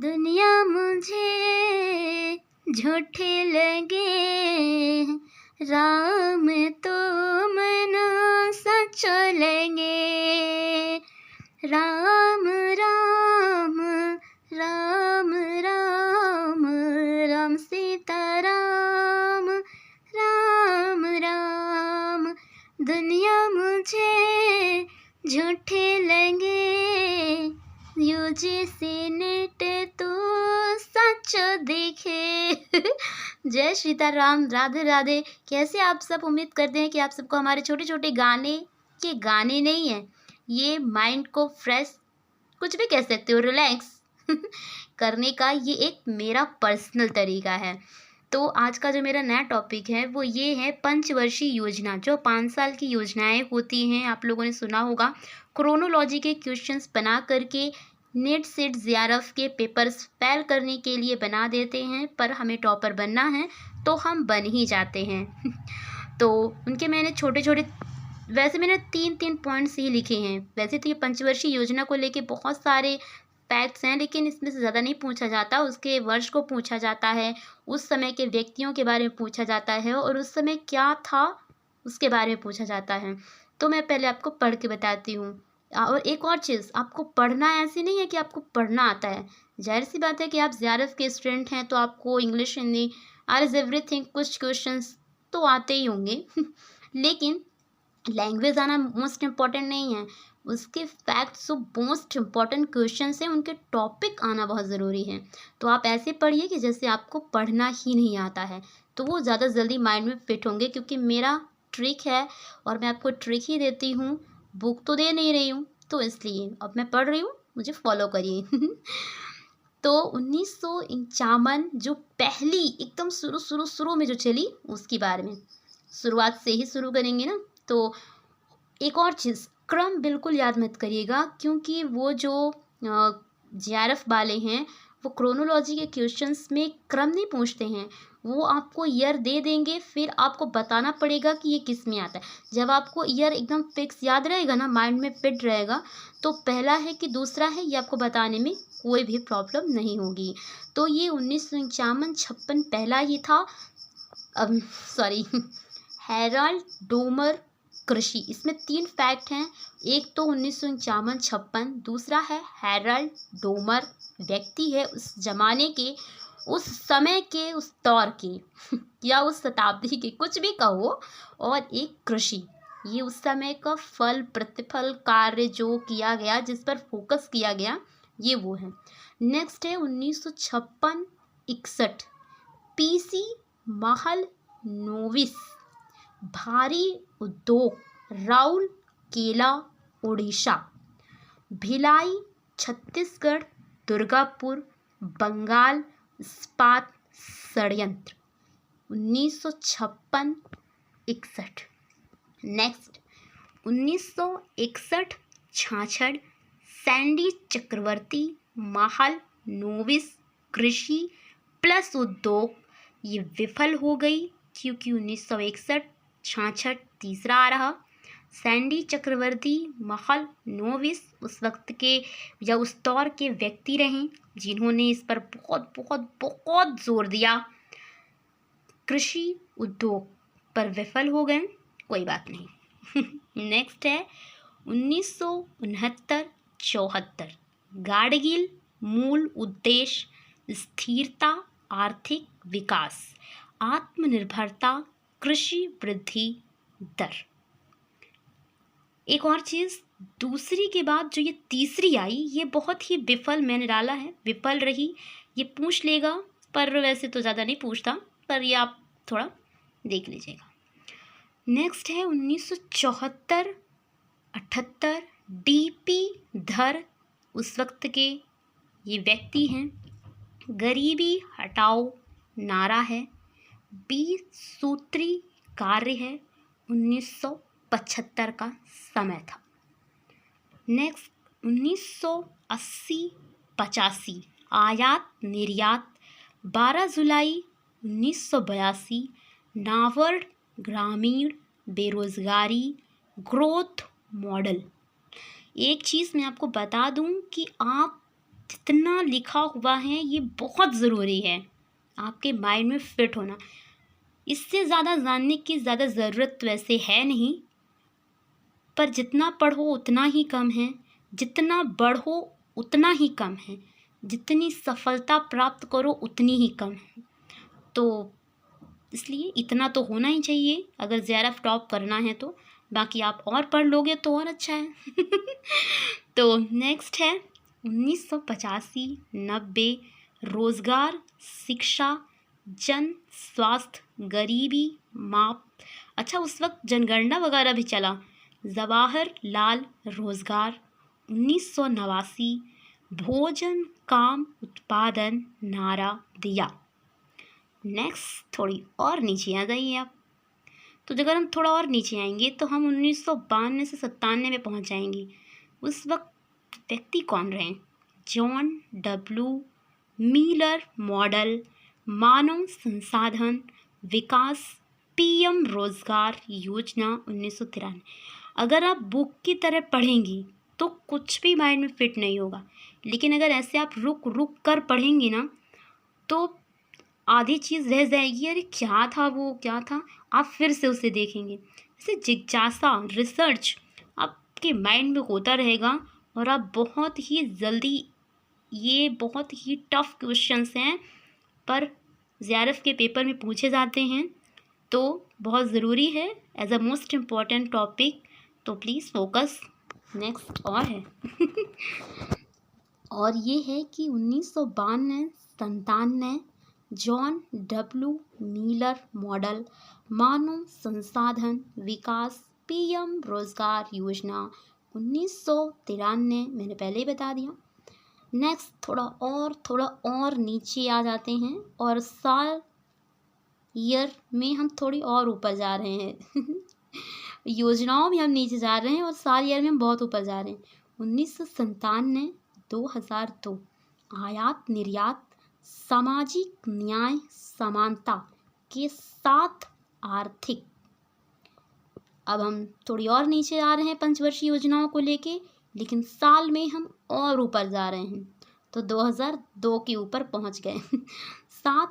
दुनिया मुझे झूठे लगे, राम तो मना सच लगे। राम राम राम राम राम सीता राम राम राम। दुनिया मुझे झूठे लगे, यूजीसी नेट तो सच दिखे। जय सीताराम, राधे राधे। कैसे आप सब? उम्मीद करते हैं कि आप सबको हमारे छोटे छोटे गाने नहीं हैं, ये माइंड को फ्रेश, कुछ भी कह सकते हो, रिलैक्स करने का ये एक मेरा पर्सनल तरीका है। तो आज का जो मेरा नया टॉपिक है वो ये है पंचवर्षीय योजना। जो 5 साल की योजनाएं होती हैं, आप लोगों ने सुना होगा, क्रोनोलॉजी के क्वेश्चंस बना करके नेट सेट जेआरएफ के पेपर्स फेल करने के लिए बना देते हैं, पर हमें टॉपर बनना है तो हम बन ही जाते हैं। तो उनके मैंने छोटे छोटे, वैसे मैंने 3 पॉइंट्स ही लिखे हैं। वैसे तो ये पंचवर्षीय योजना को लेके बहुत सारे फैक्ट्स हैं, लेकिन इसमें से ज़्यादा नहीं पूछा जाता। उसके वर्ष को पूछा जाता है, उस समय के व्यक्तियों के बारे में पूछा जाता है, और उस समय क्या था उसके बारे में पूछा जाता है। तो मैं पहले आपको पढ़ के बताती हूँ। और एक और चीज़, आपको पढ़ना ऐसी नहीं है कि आपको पढ़ना आता है। जाहिर सी बात है कि आप जेआरएफ के स्टूडेंट हैं तो आपको English, Hindi, or is everything, कुछ क्वेश्चंस तो आते ही होंगे। लेकिन लैंग्वेज आना मोस्ट इम्पॉर्टेंट नहीं है, उसके फैक्ट्स जो मोस्ट इम्पॉर्टेंट क्वेश्चन हैं उनके टॉपिक आना बहुत ज़रूरी है। तो आप ऐसे पढ़िए कि जैसे आपको पढ़ना ही नहीं आता है, तो वो ज़्यादा जल्दी माइंड में फिट होंगे। क्योंकि मेरा ट्रिक है और मैं आपको ट्रिक ही देती हूँ, बुक तो दे नहीं रही हूँ, तो इसलिए अब मैं पढ़ रही हूँ, मुझे फॉलो करिए। तो 1951 जो पहली एकदम शुरू में जो चली, उसके बारे में शुरुआत से ही शुरू करेंगे ना। तो एक और चीज़, क्रम बिल्कुल याद मत करिएगा, क्योंकि वो जो जेआरएफ वाले हैं वो क्रोनोलॉजी के क्वेश्चंस में क्रम नहीं पूछते हैं। वो आपको ईयर दे देंगे, फिर आपको बताना पड़ेगा कि ये किस में आता है। जब आपको ईयर एकदम फिक्स याद रहेगा ना, माइंड में फिट रहेगा, तो पहला है कि दूसरा है, ये आपको बताने में कोई भी प्रॉब्लम नहीं होगी। तो ये 1951-56 पहला ही था। अब सॉरी, हेराल्ड डोमर कृषि, इसमें 3 फैक्ट हैं। एक तो 1951-56, दूसरा है हेराल्ड डोमर, व्यक्ति है उस जमाने के, उस समय के, उस दौर के या उस शताब्दी के, कुछ भी कहो। और एक कृषि, ये उस समय का फल प्रतिफल कार्य जो किया गया, जिस पर फोकस किया गया, ये वो है। नेक्स्ट है 1956-61, पीसी महल नोविस, भारी उद्योग, राउल केला, उड़ीसा, भिलाई, छत्तीसगढ़, दुर्गापुर, बंगाल, इस्पात षड्यंत्र। 1956-61। नेक्स्ट 1961-66, सैंडी चक्रवर्ती, महल नोविस, कृषि प्लस उद्योग, ये विफल हो गई, क्योंकि 1961-66 तीसरा आ रहा। सैंडी चक्रवर्ती, महल नोविस उस वक्त के या उस दौर के व्यक्ति रहे जिन्होंने इस पर बहुत बहुत बहुत जोर दिया। कृषि उद्योग पर विफल हो गए, कोई बात नहीं। नेक्स्ट है 1969-74, गाडगिल, मूल उद्देश्य स्थिरता, आर्थिक विकास, आत्मनिर्भरता, कृषि वृद्धि दर। एक और चीज़, दूसरी के बाद जो ये तीसरी आई, ये बहुत ही विफल मैंने डाला है, विफल रही। ये पूछ लेगा, पर वैसे तो ज़्यादा नहीं पूछता, पर ये आप थोड़ा देख लीजिएगा। नेक्स्ट है 1974-78, डीपी धर, उस वक्त के ये व्यक्ति हैं। गरीबी हटाओ नारा है, 20 सूत्री कार्य है, 1975 का समय था। नेक्स्ट 1980-85, आयात निर्यात, 12 जुलाई 1982, नाबार्ड ग्रामीण बेरोजगारी ग्रोथ मॉडल। एक चीज़ मैं आपको बता दूं कि आप जितना लिखा हुआ है ये बहुत ज़रूरी है आपके माइंड में फिट होना। इससे ज़्यादा जानने की ज़्यादा ज़रूरत वैसे है नहीं, पर जितना पढ़ो उतना ही कम है, जितना बढ़ो उतना ही कम है, जितनी सफलता प्राप्त करो उतनी ही कम है। तो इसलिए इतना तो होना ही चाहिए अगर जेआरएफ टॉप करना है तो। बाकी आप और पढ़ लोगे तो और अच्छा है। तो नेक्स्ट है 1985-90 रोज़गार, शिक्षा, जन स्वास्थ्य, गरीबी माप। अच्छा, उस वक्त जनगणना वगैरह भी चला। जवाहर लाल रोज़गार 1989 भोजन काम उत्पादन नारा दिया। नेक्स्ट थोड़ी और नीचे आ जाइए आप। तो अगर हम थोड़ा और नीचे आएंगे तो हम 1992 से 97 में पहुंच जाएंगे। उस वक्त व्यक्ति कौन रहे? जॉन डब्ल्यू मीलर मॉडल मानव संसाधन विकास पीएम रोजगार योजना 1993। अगर आप बुक की तरह पढ़ेंगी तो कुछ भी माइंड में फिट नहीं होगा, लेकिन अगर ऐसे आप रुक रुक कर पढ़ेंगी ना तो आधी चीज़ रह जाएगी, अरे क्या था वो, क्या था, आप फिर से उसे देखेंगे। जैसे जिज्ञासा रिसर्च आपके माइंड में होता रहेगा और आप बहुत ही जल्दी, ये बहुत ही टफ क्वेश्चंस हैं पर जेआरएफ के पेपर में पूछे जाते हैं, तो बहुत ज़रूरी है as a most important topic. तो प्लीज़ फोकस। नेक्स्ट और है और ये है कि 1992-97 जॉन डब्ल्यू मीलर मॉडल मानव संसाधन विकास पीएम रोजगार योजना 1993, मैंने पहले ही बता दिया। नेक्स्ट थोड़ा और नीचे आ जाते हैं और साल ईयर में हम थोड़ी और ऊपर जा रहे हैं। योजनाओं में हम नीचे जा रहे हैं और साल ईयर में हम बहुत ऊपर जा रहे हैं। 1997-2002 आयात निर्यात सामाजिक न्याय समानता के साथ आर्थिक। अब हम थोड़ी और नीचे आ रहे हैं पंचवर्षीय योजनाओं को लेके, लेकिन साल में हम और ऊपर जा रहे हैं तो 2002 के ऊपर पहुंच गए। साथ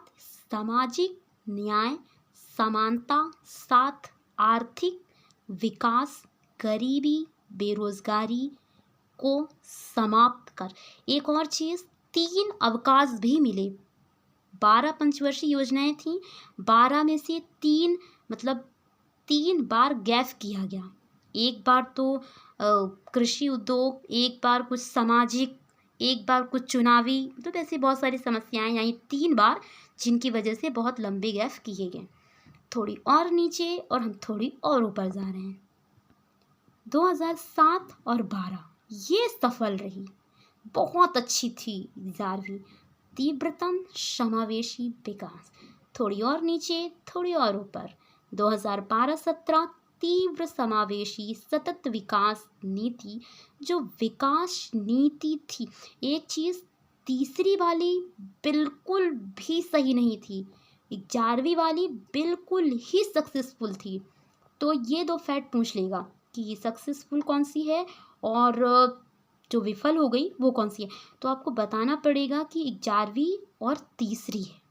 सामाजिक न्याय समानता, साथ आर्थिक विकास, गरीबी बेरोजगारी को समाप्त कर। एक और चीज़, 3 अवकाश भी मिले। 12 पंचवर्षीय योजनाएं थीं, 12 में से 3 मतलब 3 बार गैप किया गया। एक बार तो कृषि उद्योग, एक बार कुछ सामाजिक, एक बार कुछ चुनावी, तो ऐसी बहुत सारी समस्याएं आई 3 बार, जिनकी वजह से बहुत लंबे गैप किए गए। थोड़ी और नीचे और हम थोड़ी और ऊपर जा रहे हैं। 2007 और 12 ये सफल रही, बहुत अच्छी थी 11वीं। तीव्रतम समावेशी विकास, थोड़ी और नीचे थोड़ी और ऊपर। 2012-17 तीव्र समावेशी सतत विकास नीति, जो विकास नीति थी। एक चीज़, तीसरी वाली बिल्कुल भी सही नहीं थी, 11वीं वाली बिल्कुल ही सक्सेसफुल थी। तो ये 2 फैक्ट पूछ लेगा कि सक्सेसफुल कौन सी है और जो विफल हो गई वो कौन सी है। तो आपको बताना पड़ेगा कि 11वीं और तीसरी है,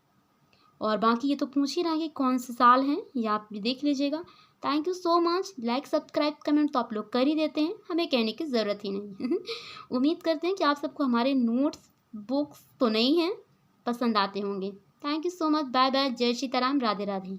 और बाकी ये तो पूछ ही रहा है कि कौन से साल हैं, ये आप भी देख लीजिएगा। Thank you so much. Like subscribe comment तो आप लोग कर ही देते हैं, हमें कहने की ज़रूरत ही नहीं। उम्मीद करते हैं कि आप सबको हमारे नोट्स बुक्स तो नहीं हैं, पसंद आते होंगे। Thank you so much. Bye bye. जय सीताराम। राधे राधे।